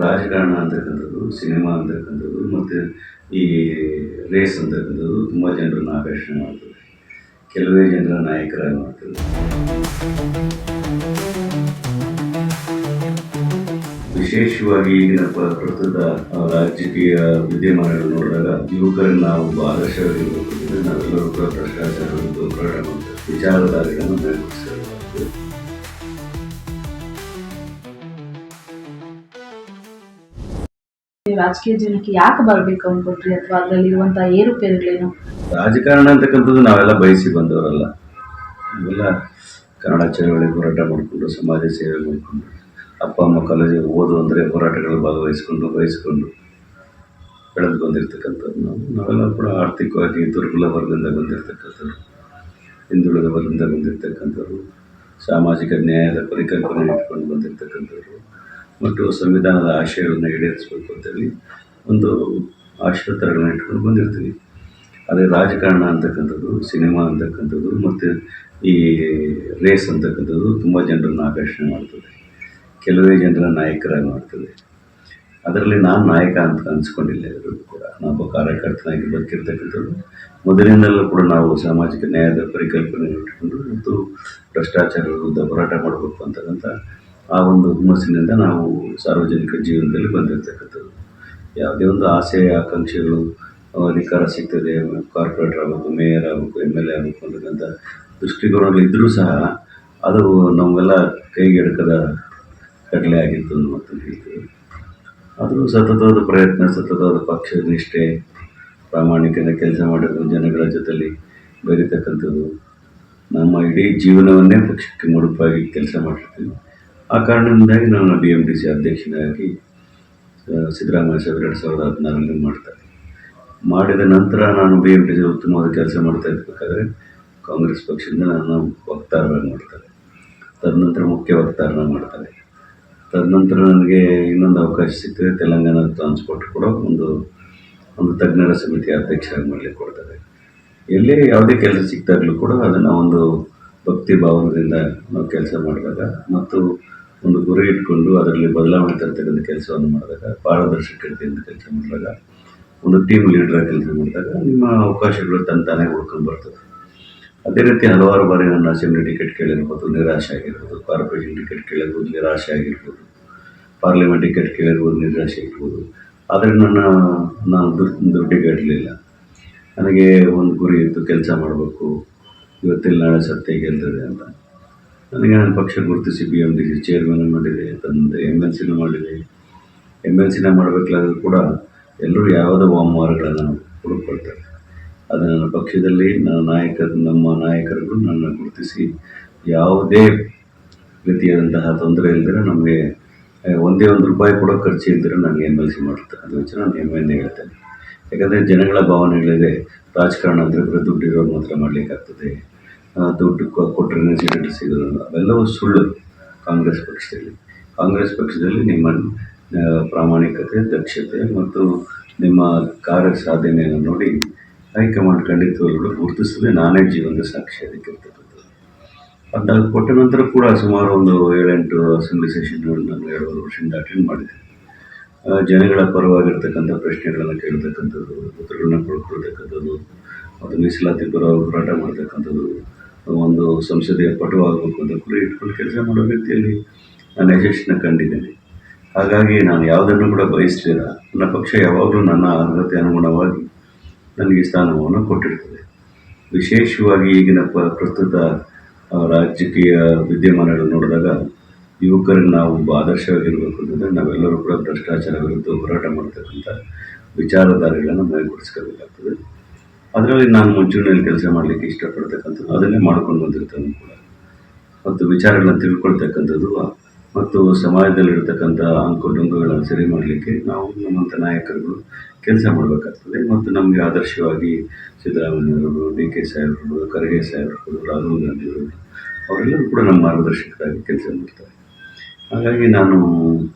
ರಾಜಕಾರಣ ಅಂತಕ್ಕಂಥದ್ದು, ಸಿನಿಮಾ ಅಂತಕ್ಕಂಥದ್ದು ಮತ್ತು ಈ ರೇಸ್ ಅಂತಕ್ಕಂಥದ್ದು ತುಂಬ ಜನರನ್ನು ಆಕರ್ಷಣೆ ಮಾಡ್ತದೆ. ಕೆಲವೇ ಜನರ ನಾಯಕರಾಗಿ ಮಾಡ್ತದೆ. ವಿಶೇಷವಾಗಿ ಈಗಿನ ಪ್ರಸ್ತುತ ರಾಜಕೀಯ ವಿದ್ಯಮಾನಗಳು ನೋಡಿದಾಗ ಯುವಕರನ್ನು ನಾವು ಆದರ್ಶವಾಗಿರಬೇಕು. ನಾವೆಲ್ಲರೂ ಕೂಡ ಭ್ರಷ್ಟಾಚಾರ ವಿರುದ್ಧ ಹೋರಾಟ ಮಾಡ್ತೇವೆ. ವಿಚಾರಧಾರೆಗಳನ್ನು ಮೇಲ್ಗೊಳಿಸಬೇಕಾಗ್ತದೆ. ರಾಜಕೀಯ ಜೀವನಕ್ಕೆ ಯಾಕೆ ಬರಬೇಕು ಅನ್ಕೊಟ್ರಿ, ಅಥವಾ ಅದರಲ್ಲಿರುವಂತಹ ಏರುಪೇರುಗಳೇನು? ರಾಜಕಾರಣ ಅಂತಕ್ಕಂಥದ್ದು ನಾವೆಲ್ಲ ಬಯಸಿ ಬಂದವರಲ್ಲ. ನಾವೆಲ್ಲ ಕನ್ನಡ ಚಳವಳಿ ಹೋರಾಟ ಮಾಡಿಕೊಂಡು, ಸಮಾಜ ಸೇವೆ ಮಾಡಿಕೊಂಡು, ಅಪ್ಪ ಅಮ್ಮ ಕಾಲೇಜಿಗೆ ಓದು ಅಂದರೆ ಹೋರಾಟಗಳಲ್ಲಿ ಭಾಗವಹಿಸ್ಕೊಂಡು ಬೆಳೆದು ಬಂದಿರತಕ್ಕಂಥದ್ದು. ನಾವೆಲ್ಲ ಕೂಡ ಆರ್ಥಿಕವಾಗಿ ದುರ್ಬಲ ವರ್ಗದಿಂದ ಬಂದಿರತಕ್ಕಂಥವ್ರು, ಹಿಂದುಳಿದ ವರ್ಗದಿಂದ ಬಂದಿರತಕ್ಕಂಥವ್ರು, ಸಾಮಾಜಿಕ ನ್ಯಾಯದ ಪರಿಕಲ್ಪನೆ ಇಟ್ಕೊಂಡು ಬಂದಿರತಕ್ಕಂಥವ್ರು ಮತ್ತು ಸಂವಿಧಾನದ ಆಶಯಗಳನ್ನು ಈಡೇರಿಸಬೇಕು ಅಂತೇಳಿ ಒಂದು ಆಶೋತ್ತರಗಳನ್ನ ಇಟ್ಕೊಂಡು ಬಂದಿರ್ತೀವಿ. ಅದೇ ರಾಜಕಾರಣ ಅಂತಕ್ಕಂಥದ್ದು, ಸಿನಿಮಾ ಅಂತಕ್ಕಂಥದ್ದು ಮತ್ತು ಈ ರೇಸ್ ಅಂತಕ್ಕಂಥದ್ದು ತುಂಬ ಜನರನ್ನು ಆಕರ್ಷಣೆ ಮಾಡ್ತದೆ. ಕೆಲವೇ ಜನರ ನಾಯಕರಾಗಿ ಮಾಡ್ತದೆ. ಅದರಲ್ಲಿ ನಾನು ನಾಯಕ ಅಂತ ಅನಿಸ್ಕೊಂಡಿಲ್ಲ. ಎಲ್ಲರೂ ಕೂಡ ನಾನೊಬ್ಬ ಕಾರ್ಯಕರ್ತನಾಗಿ ಬದುಕಿರ್ತಕ್ಕಂಥದ್ದು. ಮೊದಲಿನಲ್ಲೂ ಕೂಡ ನಾವು ಸಾಮಾಜಿಕ ನ್ಯಾಯದ ಪರಿಕಲ್ಪನೆ ಇಟ್ಕೊಂಡು ಮತ್ತು ಭ್ರಷ್ಟಾಚಾರ ವಿರುದ್ಧ ಹೋರಾಟ ಮಾಡಬೇಕು ಅಂತಕ್ಕಂಥ ಆ ಒಂದು ಹುಮ್ಮಸ್ಸಿನಿಂದ ನಾವು ಸಾರ್ವಜನಿಕ ಜೀವನದಲ್ಲಿ ಬಂದಿರತಕ್ಕಂಥದ್ದು. ಯಾವುದೇ ಒಂದು ಆಸೆ ಆಕಾಂಕ್ಷೆಗಳು, ಅಧಿಕಾರ ಸಿಗ್ತದೆ, ಕಾರ್ಪೊರೇಟರ್ ಆಗಬೇಕು, ಮೇಯರ್ ಆಗಬೇಕು, MLA ಆಗಬೇಕು ಅಂತಕ್ಕಂಥ ದೃಷ್ಟಿಕೋನಗಳು ಇದ್ದರೂ ಸಹ ಅದು ನಮಗೆಲ್ಲ ಕೈಗೆಟಕದ ಕಡಲೆ ಆಗಿತ್ತು ಅಂತ ಮಾತನ್ನು ಹೇಳ್ತೀವಿ. ಆದರೂ ಸತತವಾದ ಪ್ರಯತ್ನ, ಸತತವಾದ ಪಕ್ಷ ನಿಷ್ಠೆ, ಪ್ರಾಮಾಣಿಕತೆ ಕೆಲಸ ಮಾಡೋದು, ಜನಗಳ ಜೊತೆಲಿ ಬೆರೀತಕ್ಕಂಥದ್ದು, ನಮ್ಮ ಇಡೀ ಜೀವನವನ್ನೇ ಪಕ್ಷಕ್ಕೆ ಮುಡುಪಾಗಿ ಕೆಲಸ ಮಾಡಿರ್ತೀವಿ. ಆ ಕಾರಣದಿಂದಾಗಿ ನಾನು BMTC ಅಧ್ಯಕ್ಷನಾಗಿ ಸಿದ್ದರಾಮಯ್ಯ ಸಾಹೇಬರು 2016ರಲ್ಲಿ ಮಾಡ್ತಾರೆ. ಮಾಡಿದ ನಂತರ ನಾನು BMTC ಉತ್ತಮವಾದ ಕೆಲಸ ಮಾಡ್ತಾ ಇರಬೇಕಾದ್ರೆ ಕಾಂಗ್ರೆಸ್ ಪಕ್ಷದಿಂದ ನಾನು ವಕ್ತಾರರಾಗಿ ಮಾಡ್ತಾರೆ. ತದನಂತರ ಮುಖ್ಯ ವಕ್ತಾರನ ಮಾಡ್ತಾರೆ. ತದನಂತರ ನನಗೆ ಇನ್ನೊಂದು ಅವಕಾಶ ಸಿಗ್ತದೆ. ತೆಲಂಗಾಣ ಟ್ರಾನ್ಸ್ಪೋರ್ಟ್ ಕೂಡ ಒಂದು ತಜ್ಞರ ಸಮಿತಿ ಅಧ್ಯಕ್ಷರಾಗಿ ಮಾಡಲಿಕ್ಕೆ ಕೊಡ್ತಾರೆ. ಎಲ್ಲೇ ಯಾವುದೇ ಕೆಲಸ ಸಿಕ್ತಾಗಲೂ ಕೂಡ ಅದನ್ನು ಒಂದು ಭಕ್ತಿ ಭಾವನದಿಂದ ನಾವು ಕೆಲಸ ಮಾಡಿದಾಗ ಮತ್ತು ಒಂದು ಗುರಿ ಇಟ್ಕೊಂಡು ಅದರಲ್ಲಿ ಬದಲಾವಣೆ ತರ್ತಕ್ಕಂಥ ಕೆಲಸವನ್ನು ಮಾಡಿದಾಗ, ಪಾರದರ್ಶಕತೆಯಿಂದ ಕೆಲಸ ಮಾಡಿದಾಗ, ಒಂದು ಟೀಮ್ ಲೀಡರಾಗಿ ಕೆಲಸ ಮಾಡಿದಾಗ ನಿಮ್ಮ ಅವಕಾಶಗಳು ತಾನೇ ಉಳ್ಕೊಂಡು ಬರ್ತದೆ. ಅದೇ ರೀತಿ ಹಲವಾರು ಬಾರಿ ನನ್ನ ಅಸೆಂಬ್ಲಿ ಟಿಕೆಟ್ ಕೇಳಿರ್ಬೋದು, ನಿರಾಶೆ ಆಗಿರ್ಬೋದು, ಕಾರ್ಪೊರೇಷನ್ ಟಿಕೆಟ್ ಕೇಳಿರ್ಬೋದು, ನಿರಾಶೆ ಆಗಿರ್ಬೋದು, ಪಾರ್ಲಿಮೆಂಟ್ ಟಿಕೆಟ್ ಕೇಳಿರ್ಬೋದು, ನಿರಾಶೆ ಇರ್ಬೋದು. ಆದರೆ ನಾನು ದುಡ್ಡಿಗಟ್ಟಲಿಲ್ಲ. ನನಗೆ ಒಂದು ಗುರಿ ಇತ್ತು, ಕೆಲಸ ಮಾಡಬೇಕು, ಇವತ್ತಿಲ್ಲ ನಾಳೆ ಸತ್ಯ ಗೆಲ್ತದೆ ಅಂತ. ನನಗೆ ನನ್ನ ಪಕ್ಷ ಗುರುತಿಸಿ BMTC ಚೇರ್ಮನ್ ಮಾಡಿದೆ, ತಂದೆ MLCನೂ ಮಾಡಿದೆ. MLCನ ಮಾಡಬೇಕಾದ್ರೂ ಕೂಡ ಎಲ್ಲರೂ ಯಾವುದೋ ವಾಮವಾರಗಳನ್ನು ಹುಡುಕೊಳ್ತಾರೆ. ಅದು ನನ್ನ ಪಕ್ಷದಲ್ಲಿ ನಮ್ಮ ನಾಯಕರುಗಳು ನನ್ನ ಗುರುತಿಸಿ ಯಾವುದೇ ರೀತಿಯಾದಂತಹ ತೊಂದರೆ ಇಲ್ಲದ್ರೆ, ನಮಗೆ ಒಂದೇ ಒಂದು ರೂಪಾಯಿ ಕೂಡ ಖರ್ಚು ಇದ್ದರೆ ನನಗೆ MLC ಮಾಡ್ತಾರೆ. ಅದು ಹೆಚ್ಚು ನಾನು ಹೆಮ್ಮೆಯಿಂದ ಹೇಳ್ತೇನೆ. ಯಾಕಂದರೆ ಜನಗಳ ಭಾವನೆಗಳಿದೆ, ರಾಜಕಾರಣ ಅಂದರೆ ಬರೀ ದುಡ್ಡಿರೋರು ಮಾತ್ರ ಮಾಡಲಿಕ್ಕಾಗ್ತದೆ, ದುಡ್ಡು ಕೊಟ್ಟರೆ ಸೀಟು ಸಿಗೋದು, ಅವೆಲ್ಲವೂ ಸುಳ್ಳು. ಕಾಂಗ್ರೆಸ್ ಪಕ್ಷದಲ್ಲಿ ನಿಮ್ಮ ಪ್ರಾಮಾಣಿಕತೆ, ದಕ್ಷತೆ ಮತ್ತು ನಿಮ್ಮ ಕಾರ್ಯ ಸಾಧನೆಯನ್ನು ನೋಡಿ ಹೈಕಮಾಂಡ್ ಖಂಡಿತವಾಗ್ಲೂ ಗುರುತಿಸದೆ ನಾನೇ ಜೀವನದ ಸಾಕ್ಷಿ ಅದಕ್ಕಿರ್ತಕ್ಕಂಥದ್ದು. ಅಂದಾಗ ಕೊಟ್ಟ ನಂತರ ಕೂಡ ಸುಮಾರು ಒಂದು 7-8 ಅಸೆಂಬ್ಲಿ ಸೆಷನ್ಗಳು ನಾನು 2.5 ವರ್ಷದಿಂದ ಅಟೆಂಡ್ ಮಾಡಿದೆ. ಜನಗಳ ಪರವಾಗಿರ್ತಕ್ಕಂಥ ಪ್ರಶ್ನೆಗಳನ್ನು ಕೇಳ್ತಕ್ಕಂಥದ್ದು, ಉತ್ತರಗಳನ್ನ ಪಡ್ಕೊಳ್ತಕ್ಕಂಥದ್ದು ಮತ್ತು ಮೀಸಲಾತಿ ಪರವಾಗಿ ಹೋರಾಟ ಮಾಡ್ತಕ್ಕಂಥದ್ದು, ಒಂದು ಸಂಸದೀಯ ಪಟುವಾಗಬೇಕು ಅಂತ ಗುರಿ ಇಟ್ಕೊಂಡು ಕೆಲಸ ಮಾಡೋ ರೀತಿಯಲ್ಲಿ ನಾನು ಯಶಸ್ಸನ್ನ ಕಂಡಿದ್ದೇನೆ. ಹಾಗಾಗಿ ನಾನು ಯಾವುದನ್ನು ಕೂಡ ಬಯಸಲಿಲ್ಲ. ನನ್ನ ಪಕ್ಷ ಯಾವಾಗಲೂ ನನ್ನ ಅರ್ಹತೆ ಅನುಗುಣವಾಗಿ ನನಗೆ ಸ್ಥಾನವನ್ನು ಕೊಟ್ಟಿರ್ತದೆ. ವಿಶೇಷವಾಗಿ ಈಗಿನ ಪ್ರಸ್ತುತ ರಾಜಕೀಯ ವಿದ್ಯಮಾನಗಳು ನೋಡಿದಾಗ ಯುವಕರಿಗೆ ನಾವು ಆದರ್ಶವಾಗಿರಬೇಕು ಅಂತಂದರೆ ನಾವೆಲ್ಲರೂ ಕೂಡ ಭ್ರಷ್ಟಾಚಾರ ವಿರುದ್ಧ ಹೋರಾಟ ಮಾಡ್ತಕ್ಕಂಥ ವಿಚಾರಧಾರೆಗಳನ್ನು ಮೇಲ್ಗೊಳಿಸ್ಕೋಬೇಕಾಗ್ತದೆ. ಅದರಲ್ಲಿ ನಾನು ಮುಂಚೂಣಿಯಲ್ಲಿ ಕೆಲಸ ಮಾಡಲಿಕ್ಕೆ ಇಷ್ಟಪಡ್ತಕ್ಕಂಥದ್ದು, ಅದನ್ನೇ ಮಾಡ್ಕೊಂಡು ಬಂದಿರ್ತಾನೆ ಕೂಡ. ಮತ್ತು ವಿಚಾರಗಳನ್ನು ತಿಳ್ಕೊಳ್ತಕ್ಕಂಥದ್ದು ಮತ್ತು ಸಮಾಜದಲ್ಲಿರ್ತಕ್ಕಂಥ ಅಂಕುಡೊಂಕುಗಳನ್ನು ಸರಿ ಮಾಡಲಿಕ್ಕೆ ನಾವು ನಮ್ಮಂಥ ನಾಯಕರುಗಳು ಕೆಲಸ ಮಾಡಬೇಕಾಗ್ತದೆ. ಮತ್ತು ನಮಗೆ ಆದರ್ಶವಾಗಿ ಸಿದ್ದರಾಮಯ್ಯವರು, DK ಸಾಹೇಬರು, ಖರ್ಗೆ ಸಾಹೇಬರು, ರಾಹುಲ್ ಗಾಂಧಿಯವರು ಅವರೆಲ್ಲರೂ ಕೂಡ ನಮ್ಮ ಮಾರ್ಗದರ್ಶಕರಾಗಿ ಕೆಲಸ ಮಾಡ್ತಾರೆ. ಹಾಗಾಗಿ ನಾನು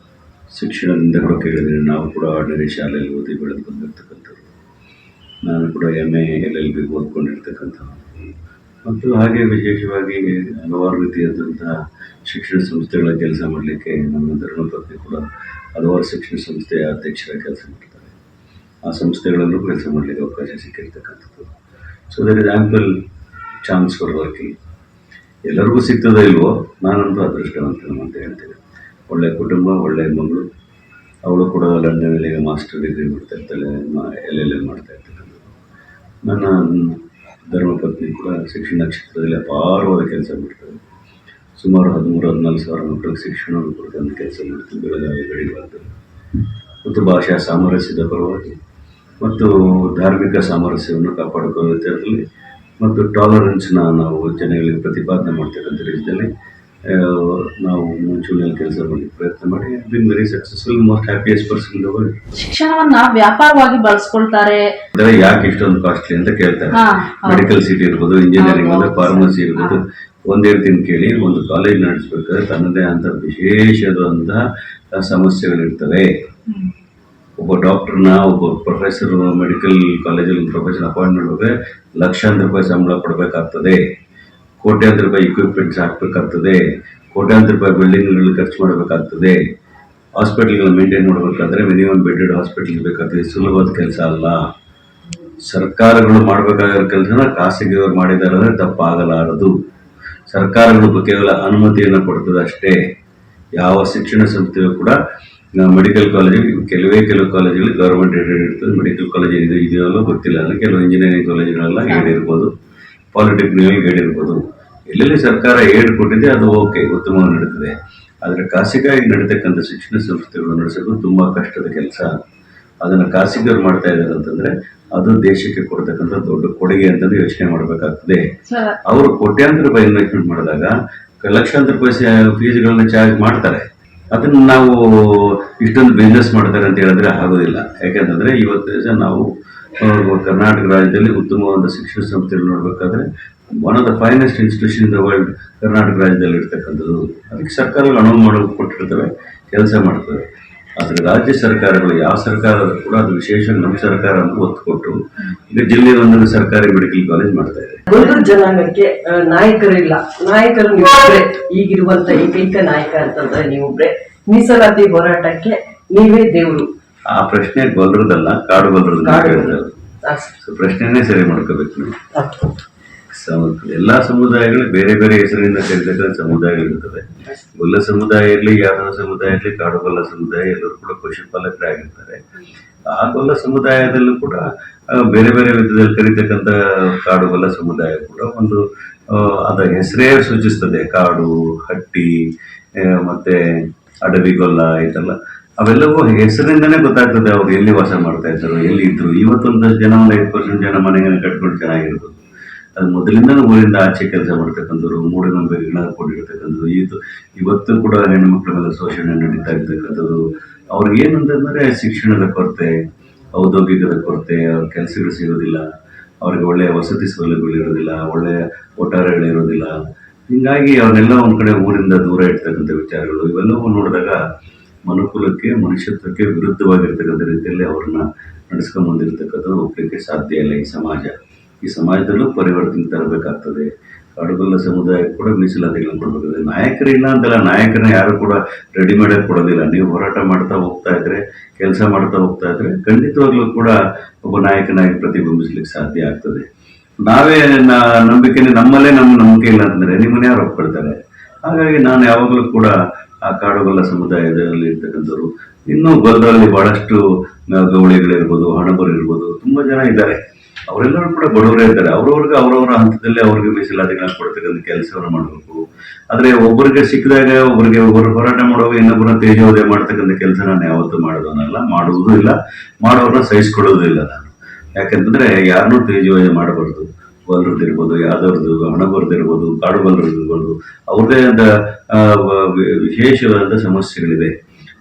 ಶಿಕ್ಷಣದಿಂದ ಕೂಡ ಕೇಳಿದರೆ, ನಾವು ಕೂಡ ಆರ್ಡಿನರಿ ಶಾಲೆಯಲ್ಲಿ ಓದಿ ಬೆಳೆದು ಬಂದಿರ್ತಕ್ಕಂಥವ್ರು. ನಾನು ಕೂಡ MA LLB ಓದ್ಕೊಂಡಿರ್ತಕ್ಕಂಥವ್ರು. ಮತ್ತು ಹಾಗೆ ವಿಶೇಷವಾಗಿ ಹಲವಾರು ರೀತಿಯಾದಂತಹ ಶಿಕ್ಷಣ ಸಂಸ್ಥೆಗಳ ಕೆಲಸ ಮಾಡಲಿಕ್ಕೆ ನಮ್ಮ ಧರ್ಮಪತ್ನಿ ಕೂಡ ಹಲವಾರು ಶಿಕ್ಷಣ ಸಂಸ್ಥೆಯ ಅಧ್ಯಕ್ಷರ ಕೆಲಸ ಮಾಡ್ತಾರೆ. ಆ ಸಂಸ್ಥೆಗಳಲ್ಲೂ ಕೆಲಸ ಮಾಡಲಿಕ್ಕೆ ಅವಕಾಶ ಸಿಕ್ಕಿರ್ತಕ್ಕಂಥದ್ದು. So there is ample chance for working. ಎಲ್ಲರಿಗೂ ಸಿಗ್ತದೋ ಇಲ್ವೋ, ನಾನಂತೂ ಅದೃಷ್ಟವಂತನು ಅಂತ ಹೇಳ್ತೇನೆ. ಒಳ್ಳೆಯ ಕುಟುಂಬ, ಒಳ್ಳೆಯ ಮಗಳು. ಅವಳು ಕೂಡ ಲಂಡನ್ನಲ್ಲಿ ಮಾಸ್ಟರ್ ಡಿಗ್ರಿ ಮಾಡ್ತಾ ಇರ್ತಾಳೆ, LLM ಮಾಡ್ತಾ ಇರ್ತಕ್ಕಂಥದ್ದು. ನನ್ನ ಧರ್ಮಪತ್ನಿ ಕೂಡ ಶಿಕ್ಷಣ ಕ್ಷೇತ್ರದಲ್ಲಿ ಅಪಾರವಾದ ಕೆಲಸ ಮಾಡ್ತಾರೆ. ಸುಮಾರು 13-14 ಸಾವಿರ ಮಕ್ಕಳಿಗೆ ಶಿಕ್ಷಣವನ್ನು ಕೊಡ್ತಂಥ ಕೆಲಸ ಮಾಡ್ತೀವಿ ಬೆಳಗಾವಿ ಗಡಿಭಾಗದಲ್ಲಿ. ಮತ್ತು ಭಾಷಾ ಸಾಮರಸ್ಯದ ಪರವಾಗಿ ಮತ್ತು ಧಾರ್ಮಿಕ ಸಾಮರಸ್ಯವನ್ನು ಕಾಪಾಡಿಕೊಳ್ಳುವುದರಲ್ಲಿ ಮತ್ತು ಟಾಲರೆನ್ಸ್ನ ನಾವು ಜನಗಳಿಗೆ ಪ್ರತಿಪಾದನೆ ಮಾಡ್ತಕ್ಕಂಥ ರೀತಿಯಲ್ಲಿ ನಾವು ಮುಂಚೂಣಿಯಲ್ಲಿ ಕೆಲಸ ಮಾಡಲಿಕ್ಕೆ ಪ್ರಯತ್ನ ಮಾಡಿ been very successful, most happiest person in the world. ಶಿಕ್ಷಣವನ್ನ ವ್ಯಾಪಾರವಾಗಿ ಬಳಸ್ಕೊಳ್ತಾರೆ. ಅಂದರೆ ಯಾಕೆ ಇಷ್ಟೊಂದು ಕಾಸ್ಟ್ಲಿ ಅಂತ ಕೇಳ್ತಾರೆ. ಹಾ, ಮೆಡಿಕಲ್ ಸೀಟ್ ಇರ್ಬೋದು, ಇಂಜಿನಿಯರಿಂಗ್ ಅಂದರೆ ಫಾರ್ಮಸಿ ಇರ್ಬೋದು. ಒಂದೇ ರೀತಿನ ಕೇಳಿ, ಒಂದು ಕಾಲೇಜ್ ನಡೆಸಬೇಕಾದ್ರೆ ತನ್ನದೇ ಅಂತ ವಿಶೇಷವಾದಂತಹ ಸಮಸ್ಯೆಗಳಿರ್ತವೆ. ಒಬ್ಬ ಡಾಕ್ಟರ್ನ, ಒಬ್ಬ ಪ್ರೊಫೆಸರ್ ಮೆಡಿಕಲ್ ಕಾಲೇಜಲ್ಲಿ ಪ್ರೊಫೆಸರ್ ಅಪಾಯಿಂಟ್ಮೆಂಟ್ ಹೋದರೆ ಲಕ್ಷಾಂತರ ರೂಪಾಯಿ ಸಂಬಳ ಕೊಡಬೇಕಾಗ್ತದೆ, ಕೋಟ್ಯಾಂತರ ರೂಪಾಯಿ ಇಕ್ವಿಪ್ಮೆಂಟ್ಸ್ ಹಾಕಬೇಕಾಗ್ತದೆ, ಕೋಟ್ಯಾಂತರ ರೂಪಾಯಿ ಬಿಲ್ಡಿಂಗ್ಗಳು ಖರ್ಚು ಮಾಡಬೇಕಾಗ್ತದೆ. ಹಾಸ್ಪಿಟಲ್ಗಳನ್ನ ಮೇಂಟೈನ್ ಮಾಡಬೇಕಾದ್ರೆ ಮಿನಿಮಮ್ ಬೆಡೆಡ್ ಹಾಸ್ಪಿಟಲ್ ಬೇಕಾಗ್ತದೆ. ಸುಲಭವಾದ ಕೆಲಸ ಅಲ್ಲ. ಸರ್ಕಾರಗಳು ಮಾಡಬೇಕಾಗಿರೋ ಕೆಲಸನ ಖಾಸಗಿಯವರು ಮಾಡಿದ್ದಾರೆ ಅಂದರೆ ತಪ್ಪಾಗಲಾರದು. ಸರ್ಕಾರಗಳು ಕೇವಲ ಅನುಮತಿಯನ್ನು ಕೊಡ್ತದೆ ಅಷ್ಟೇ. ಯಾವ ಶಿಕ್ಷಣ ಸಂಸ್ಥೆಯು ಕೂಡ ಮೆಡಿಕಲ್ ಕಾಲೇಜಿಗೆ ಕೆಲವು ಕಾಲೇಜುಗಳು ಗೌರ್ಮೆಂಟ್ ಏಡೆಡ್ ಇರ್ತದೆ. ಮೆಡಿಕಲ್ ಕಾಲೇಜ್ ಇದೆಯಲ್ಲೋ ಗೊತ್ತಿಲ್ಲ. ಕೆಲವು ಇಂಜಿನಿಯರಿಂಗ್ ಕಾಲೇಜುಗಳೆಲ್ಲ ಏಡ್ ಇರ್ಬೋದು, ಪಾಲಿಟೆಕ್ನಿಕ್ ಏಡ್ ಇರ್ಬೋದು. ಎಲ್ಲೆಲ್ಲಿ ಸರ್ಕಾರ ಏಡ್ ಕೊಟ್ಟಿದೆ ಅದು ಓಕೆ, ಉತ್ತಮವಾಗಿ ನಡೀತದೆ. ಆದರೆ ಖಾಸಗಿಯಾಗಿ ನಡೀತಕ್ಕಂಥ ಶಿಕ್ಷಣ ಸಂಸ್ಥೆಗಳು ನಡೆಸೋದು ತುಂಬ ಕಷ್ಟದ ಕೆಲಸ. ಅದನ್ನು ಖಾಸಗಿಯವರು ಮಾಡ್ತಾ ಇದ್ದಾರೆ ಅಂತಂದರೆ ಅದು ದೇಶಕ್ಕೆ ಕೊಡ್ತಕ್ಕಂಥ ದೊಡ್ಡ ಕೊಡುಗೆ ಅಂತಂದು ಯೋಚನೆ ಮಾಡಬೇಕಾಗ್ತದೆ. ಅವರು ಕೋಟ್ಯಾಂತರ ರೂಪಾಯಿ ಇನ್ವೆಸ್ಟ್ಮೆಂಟ್ ಮಾಡಿದಾಗ ಲಕ್ಷಾಂತರ ರೂಪಾಯಿ ಫೀಸ್ಗಳನ್ನ ಚಾರ್ಜ್ ಮಾಡ್ತಾರೆ. ಅದನ್ನು ನಾವು ಇಷ್ಟೊಂದು ಬಿಸ್ನೆಸ್ ಮಾಡ್ತಾರೆ ಅಂತ ಹೇಳಿದ್ರೆ ಆಗೋದಿಲ್ಲ. ಯಾಕೆಂತಂದರೆ ಇವತ್ತು ದಿವಸ ನಾವು ಕರ್ನಾಟಕ ರಾಜ್ಯದಲ್ಲಿ ಉತ್ತಮವಾದ ಶಿಕ್ಷಣ ಸಂಸ್ಥೆಗಳು ನೋಡಬೇಕಾದ್ರೆ one of the finest institution in the world Karnataka ರಾಜ್ಯದಲ್ಲಿ ಇರ್ತಕ್ಕಂಥದ್ದು. ಅದಕ್ಕೆ ಸರ್ಕಾರಗಳು ಅನುವು ಮಾಡೋದು ಕೊಟ್ಟಿರ್ತವೆ, ಕೆಲಸ ಮಾಡ್ತವೆ. ಆದರೆ ರಾಜ್ಯ ಸರ್ಕಾರಗಳು ಯಾವ ಸರ್ಕಾರ ಕೂಡ ಅದು ವಿಶೇಷ ನಮ್ಮ ಸರ್ಕಾರ ಅಂತ ಒತ್ತು ಕೊಟ್ಟು ಈಗ ಜಿಲ್ಲೆ ಒಂದೊಂದು ಸರ್ಕಾರಿ ಮೆಡಿಕಲ್ ಕಾಲೇಜ್ ಮಾಡ್ತಾ ಇದೆ. ಒಂದು ಜನಾಂಗಕ್ಕೆ ನಾಯಕರಿಲ್ಲ. ನಾಯಕರು ನೀವೊಬ್ರೆ, ಈಗಿರುವಂತ ಏಕೈಕ ನಾಯಕ ಅಂತಂದ್ರೆ ನೀವೊಬ್ರೆ. ಮೀಸಲಾತಿ ಹೋರಾಟಕ್ಕೆ ನೀವೇ ದೇವರು. ಆ ಪ್ರಶ್ನೆ ಗೊಲ್ಲರದಲ್ಲ, ಕಾಡು ಗೊಲ್ಲರದ್ದು. ಪ್ರಶ್ನೆನೇ ಸರಿ ಮಾಡ್ಕೋಬೇಕು ನೀವು. ಎಲ್ಲಾ ಸಮುದಾಯಗಳು ಬೇರೆ ಬೇರೆ ಹೆಸರಿನಿಂದ ಕರೀತಕ್ಕಂಥ ಸಮುದಾಯಗಳಿರ್ತವೆ. ಗೊಲ್ಲ ಸಮುದಾಯ ಇರಲಿ, ಯಾದವ ಸಮುದಾಯ ಇರಲಿ, ಕಾಡುಗೊಲ್ಲ ಸಮುದಾಯ, ಎಲ್ಲರೂ ಕೂಡ ಪಶುಪಾಲಕರೇ ಆಗಿರ್ತಾರೆ. ಆ ಗೊಲ್ಲ ಸಮುದಾಯದಲ್ಲೂ ಕೂಡ ಬೇರೆ ಬೇರೆ ವಿಧದಲ್ಲಿ ಕರೀತಕ್ಕಂಥ ಕಾಡುಗೊಲ್ಲ ಸಮುದಾಯ ಕೂಡ ಒಂದು ಅದರ ಹೆಸರೇ ಸೂಚಿಸ್ತದೆ. ಕಾಡು, ಹಟ್ಟಿ, ಮತ್ತೆ ಅಡವಿಗೊಲ್ಲ ಇದೆಲ್ಲ ಅವೆಲ್ಲವೂ ಹೆಸರಿಂದನೇ ಗೊತ್ತಾಗ್ತದೆ ಅವ್ರು ಎಲ್ಲಿ ವಾಸ ಮಾಡ್ತಾ ಇದ್ರು, ಎಲ್ಲಿ ಇದ್ರು. ಇವತ್ತೊಂದಷ್ಟು ಜನ, ಒಂದು 5% ಜನ ಮನೆಗಳನ್ನ ಕಟ್ಕೊಂಡು ಚೆನ್ನಾಗಿರ್ಬೋದು. ಅದು ಮೊದಲಿಂದನೂ ಊರಿಂದ ಆಚೆ ಕೆಲಸ ಮಾಡ್ತಕ್ಕಂಥವ್ರು, ಮೂಢನಂಬಿಕೆಗಳನ್ನ ಹಾಕೊಂಡಿರ್ತಕ್ಕಂಥದ್ದು. ಇವತ್ತು ಕೂಡ ಹೆಣ್ಣುಮಕ್ಳ ಮೇಲೆ ಶೋಷಣೆ ನಡೀತಾ ಇರ್ತಕ್ಕಂಥದ್ದು. ಅವ್ರಿಗೆ ಏನಂತಂದರೆ ಶಿಕ್ಷಣದ ಕೊರತೆ, ಔದ್ಯೋಗಿಕದ ಕೊರತೆ, ಅವ್ರ ಕೆಲಸಗಳು ಸಿಗೋದಿಲ್ಲ, ಅವ್ರಿಗೆ ಒಳ್ಳೆಯ ವಸತಿ ಸೌಲಭ್ಯಗಳು ಇರೋದಿಲ್ಲ, ಒಳ್ಳೆಯ ಒಟ್ಟಾರೆಗಳಿರೋದಿಲ್ಲ. ಹೀಗಾಗಿ ಅವನ್ನೆಲ್ಲ ಒಂದು ಕಡೆ ಊರಿಂದ ದೂರ ಇರ್ತಕ್ಕಂಥ ವಿಚಾರಗಳು ಇವೆಲ್ಲವೂ ನೋಡಿದಾಗ ಮನುಕುಲಕ್ಕೆ, ಮನುಷ್ಯತ್ವಕ್ಕೆ ವಿರುದ್ಧವಾಗಿರ್ತಕ್ಕಂಥ ರೀತಿಯಲ್ಲಿ ಅವ್ರನ್ನ ನಡೆಸ್ಕೊಂಡು ಬಂದಿರತಕ್ಕಂಥದ್ದು ಒಪ್ಪಲಿಕ್ಕೆ ಸಾಧ್ಯ ಇಲ್ಲ. ಈ ಸಮಾಜದಲ್ಲೂ ಪರಿವರ್ತನೆ ತರಬೇಕಾಗ್ತದೆ. ಕಾಡುಗೊಲ್ಲ ಸಮುದಾಯಕ್ಕೆ ಕೂಡ ಮೀಸಲಾತಿಗಳನ್ನು ಕೊಡಬೇಕಾಗ್ತದೆ. ನಾಯಕರಿಲ್ಲ ಅಂತಲ್ಲ, ನಾಯಕರನ್ನ ಯಾರು ಕೂಡ ರೆಡಿಮೇಡಾಗಿ ಕೊಡೋದಿಲ್ಲ. ನೀವು ಹೋರಾಟ ಮಾಡ್ತಾ ಹೋಗ್ತಾ ಇದ್ರೆ, ಕೆಲಸ ಮಾಡ್ತಾ ಹೋಗ್ತಾ ಇದ್ರೆ ಖಂಡಿತವಾಗ್ಲೂ ಕೂಡ ಒಬ್ಬ ನಾಯಕನಾಗಿ ಪ್ರತಿಬಿಂಬಿಸ್ಲಿಕ್ಕೆ ಸಾಧ್ಯ ಆಗ್ತದೆ. ನಾವೇ ನಮ್ಮಲ್ಲೇ ನಂಬಿಕೆ ಇಲ್ಲ ಅಂತಂದರೆ ನಿಮ್ಮನ್ನ ಯಾರು ಒಪ್ಕೊಳ್ತಾರೆ? ಹಾಗಾಗಿ ನಾನು ಯಾವಾಗಲೂ ಕೂಡ ಆ ಕಾಡುಗೊಲ್ಲ ಸಮುದಾಯದಲ್ಲಿ ಇರ್ತಕ್ಕಂಥವ್ರು, ಇನ್ನೂ ಗೊಲ್ಲರಲ್ಲಿ ಬಹಳಷ್ಟು ಗೌಳಿಗಳಿರ್ಬೋದು, ಹಣಬರಿರ್ಬೋದು, ತುಂಬ ಜನ ಇದ್ದಾರೆ. ಅವರೆಲ್ಲರೂ ಕೂಡ ಬಡವರೇ ಇದ್ದಾರೆ. ಅವರವರ ಹಂತದಲ್ಲಿ ಅವ್ರಿಗೆ ಮೀಸಲಾತಿಗಳನ್ನ ಕೊಡ್ತಕ್ಕಂಥ ಕೆಲಸವನ್ನು ಮಾಡಬೇಕು. ಆದರೆ ಒಬ್ಬರಿಗೆ ಸಿಕ್ಕಿದಾಗ ಒಬ್ಬರು ಹೋರಾಟ ಮಾಡುವಾಗ ಇನ್ನೊಬ್ಬರ ತೇಜೋದಯ ಮಾಡ್ತಕ್ಕಂಥ ಕೆಲಸ ನಾನು ಯಾವತ್ತೂ ಮಾಡುವುದೂ ಇಲ್ಲ, ಮಾಡೋರನ್ನ ಸಹಿಸ್ಕೊಳ್ಳೋದು ಇಲ್ಲ ನಾನು. ಯಾಕೆಂತಂದರೆ ಯಾರನ್ನೂ ತೇಜೋದಯ ಮಾಡಬಾರ್ದು. ಗೊಲ್ಲರದಿರ್ಬೋದು, ಯಾದವ್ರದ್ದು, ಹಣಬರ್ದಿರ್ಬೋದು, ಕಾಡುಗೊಲ್ಲರದಿರ್ಬೋದು, ಅವ್ರದ್ದೇ ಆದ ವಿಶೇಷವಾದ ಸಮಸ್ಯೆಗಳಿದೆ.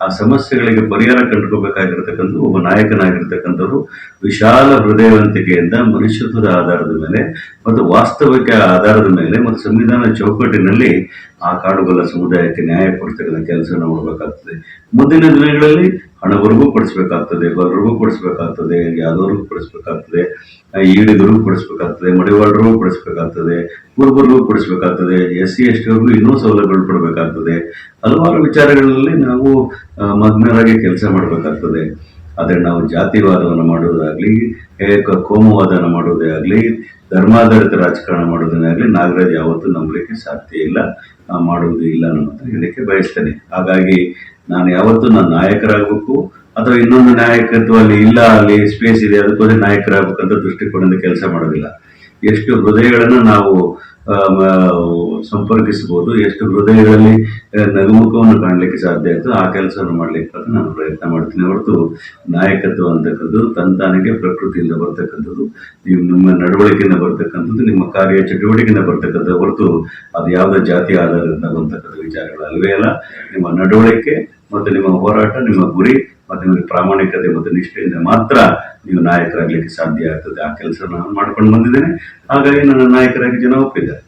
ಆ ಸಮಸ್ಯೆಗಳಿಗೆ ಪರಿಹಾರ ಕಂಡುಕೋಬೇಕಾಗಿರ್ತಕ್ಕಂಥ ಒಬ್ಬ ನಾಯಕನಾಗಿರ್ತಕ್ಕಂಥವ್ರು ವಿಶಾಲ ಹೃದಯವಂತಿಕೆಯಿಂದ ಮನುಷ್ಯತ್ವದ ಆಧಾರದ ಮೇಲೆ ಮತ್ತು ವಾಸ್ತವಿಕ ಆಧಾರದ ಮೇಲೆ ಮತ್ತು ಸಂವಿಧಾನ ಚೌಕಟ್ಟಿನಲ್ಲಿ ಆ ಕಾಡುಗೊಲ್ಲ ಸಮುದಾಯಕ್ಕೆ ನ್ಯಾಯ ಕೊಡಿಸ್ತಕ್ಕಂಥ ಕೆಲಸನ ಮಾಡಬೇಕಾಗ್ತದೆ. ಮುಂದಿನ ದಿನಗಳಲ್ಲಿ ಹಣವರೆಗೂ ಕೊಡಿಸ್ಬೇಕಾಗ್ತದೆ, ಬಡವರಿಗೂ ಕೊಡಿಸ್ಬೇಕಾಗ್ತದೆ, ಯಾದವರಿಗೂ ಕೊಡಿಸ್ಬೇಕಾಗ್ತದೆ, ಈಡಿಗರಿಗೂ ಕೊಡಿಸ್ಬೇಕಾಗ್ತದೆ, ಮಡಿವಾಳರಿಗೂ ಕೊಡಿಸ್ಬೇಕಾಗ್ತದೆ, ಕುರುಬರಿಗೂ ಕೊಡಿಸ್ಬೇಕಾಗ್ತದೆ, SC ST ಅವ್ರಿಗೂ ಇನ್ನೂ ಸೌಲಭ್ಯಗಳು ಕೊಡಬೇಕಾಗ್ತದೆ. ಹಲವಾರು ವಿಚಾರಗಳಲ್ಲಿ ನಾವು ಮಗ್ನರಾಗಿ ಕೆಲಸ ಮಾಡಬೇಕಾಗ್ತದೆ. ಆದರೆ ನಾವು ಜಾತಿವಾದವನ್ನು ಮಾಡುವುದಾಗಲಿ, ಕೋಮುವಾದನ ಮಾಡುವುದೇ ಆಗಲಿ, ಧರ್ಮಾಧಾರಿತ ರಾಜಕಾರಣ ಮಾಡೋದೇ ಆಗಲಿ ನಾಗರಾಜ್ ಯಾವತ್ತೂ ನಂಬಲಿಕ್ಕೆ ಸಾಧ್ಯ ಇಲ್ಲ, ಮಾಡುವುದೂ ಇಲ್ಲ ಅನ್ನೋದು ಹೇಳಲಿಕ್ಕೆ ಬಯಸ್ತೇನೆ. ಹಾಗಾಗಿ ನಾನು ಯಾವತ್ತೂ ನಾನು ನಾಯಕರಾಗಬೇಕು ಅಥವಾ ಇನ್ನೊಂದು ನಾಯಕತ್ವ ಅಲ್ಲಿ ಇಲ್ಲ, ಅಲ್ಲಿ ಸ್ಪೇಸ್ ಇದೆ ಅದಕ್ಕೋಸ್ಕರ ನಾಯಕರಾಗಬೇಕಂತ ದೃಷ್ಟಿಕೋನದಿಂದ ಕೆಲಸ ಮಾಡೋದಿಲ್ಲ. ಎಷ್ಟು ಹೃದಯಗಳನ್ನು ನಾವು ಸಂಪರ್ಕಿಸಬಹುದು, ಎಷ್ಟು ಹೃದಯಗಳಲ್ಲಿ ನಗುಮುಖವನ್ನು ಕಾಣಲಿಕ್ಕೆ ಸಾಧ್ಯ ಆಯಿತು ಆ ಕೆಲಸವನ್ನು ಮಾಡಲಿಕ್ಕೆ ನಾನು ಪ್ರಯತ್ನ ಮಾಡ್ತೀನಿ. ಹೊರತು ನಾಯಕತ್ವ ಅಂತಕ್ಕಂಥದ್ದು ತಂತಾನಿಗೆ ಪ್ರಕೃತಿಯಿಂದ ಬರ್ತಕ್ಕಂಥದ್ದು, ನೀವು ನಿಮ್ಮ ನಡವಳಿಕೆಯಿಂದ ಬರ್ತಕ್ಕಂಥದ್ದು, ನಿಮ್ಮ ಕಾರ್ಯ ಚಟುವಟಿಕೆಯಿಂದ ಬರ್ತಕ್ಕಂಥದ್ದು ಹೊರತು ಅದು ಯಾವುದೋ ಜಾತಿ ಆಧಾರದಿಂದ ಬರ್ತಕ್ಕಂಥ ವಿಚಾರಗಳು ಅಲ್ವೇ ಅಲ್ಲ. ನಿಮ್ಮ ನಡವಳಿಕೆ ಮತ್ತು ನಿಮ್ಮ ಹೋರಾಟ, ನಿಮ್ಮ ಗುರಿ ಮತ್ತು ನಿಮಗೆ ಪ್ರಾಮಾಣಿಕತೆ ಮತ್ತು ನಿಷ್ಠೆಯಿಂದ ಮಾತ್ರ ನೀವು ನಾಯಕರಾಗಲಿಕ್ಕೆ ಸಾಧ್ಯ ಆಗ್ತದೆ. ಆ ಕೆಲಸ ನಾನು ಮಾಡ್ಕೊಂಡು ಬಂದಿದ್ದೇನೆ, ಹಾಗಾಗಿ ನನ್ನ ನಾಯಕರಾಗಿ ಜನ ಒಪ್ಪಿದ್ದಾರೆ.